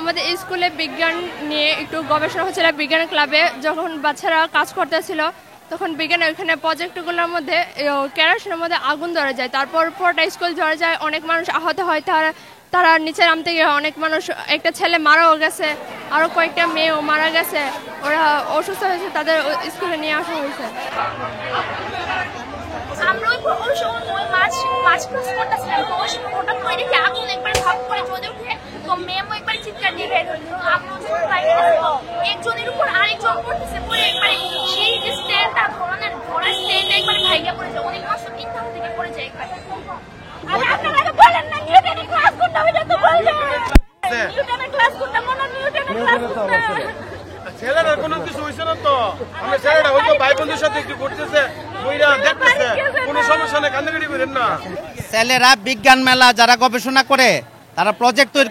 আমাদের স্কুলে বিজ্ঞান নিয়ে একটু গবেষণা হচ্ছিল, বিজ্ঞান ক্লাবে যখন বাচ্চারা কাজ করতেছিল তখন বিজ্ঞান ওইখানে প্রজেক্টগুলোর মধ্যে কেরোসিনের মধ্যে আগুন ধরে যায়, তারপর পুরোটা স্কুল ঝরে যায়, অনেক মানুষ আহত হয়, তারা নিচে নামতে গিয়ে অনেক মানুষ, একটা ছেলে মারাও গেছে, আরও কয়েকটা মেয়েও মারা গেছে, ওরা অসুস্থ হয়েছে, তাদের স্কুলে নিয়ে আসা হয়েছে। আমরা ওই সময় মাছ ক্লাস করতেছিলাম, তো ওই সময় হঠাৎ করে দেখি আগুন একবার ধপ করে জ্বলে উঠে, তো ম্যামও একবার চিৎকার দিয়ে বের হলো। আগুন একজনের উপর আরেকজন পড়তেছে, পরে একবারে সেই যে স্ট্যান্ডটা ধরার স্ট্যান্ডটা একবারে ভাইগা পড়ে যায়, অনেক মাছ তিনটা থেকে পড়ে যায় একবার। আর আপনারা বলেন না নিউটনের ক্লাস করতে হবে, তো বলবেন নিউটনের ক্লাস করতে মনে নিউটনের ক্লাস করতে ছেলেরা কোনো কিছু হইছে না তো, আমরা ছেলেরা হয়তো ভাই বন্ধুর সাথে একটু ঘুরতেছে, বইরা দেখতেছে, কোনো সমস্যা নেই, কান্দাকাটি করেন না। ছেলেরা বিজ্ঞান মেলা যারা গবেষণা করে তারা প্রজেক্ট তৈরি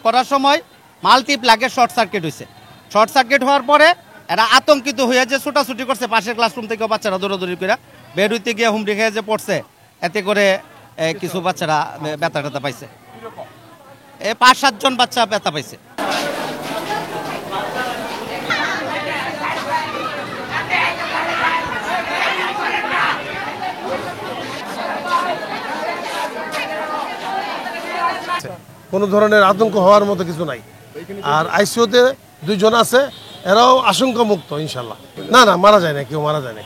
করার সময় মাল্টিপ্লাগে শর্ট সার্কিট হয়েছে। শর্ট সার্কিট হওয়ার পরে এরা আতঙ্কিত হয়ে যে ছোটাছুটি করছে, পাশের ক্লাসরুম থেকে বাচ্চারা দৌড়াদৌড়ি করে বের হইতে গিয়ে হুমড়ি খেয়ে যে পড়ছে, এতে করে কিছু বাচ্চারা ব্যথা ট্যাথা পাইছে, 5-7 জন বাচ্চা ব্যথা পাইছে। কোনো ধরনের আতঙ্ক হওয়ার মতো কিছু নাই। আর আইসিইউতে 2 জন আছে, এরাও আশঙ্কা মুক্ত ইনশাল্লাহ। না না, মারা যায় না, কেউ মারা যায় না।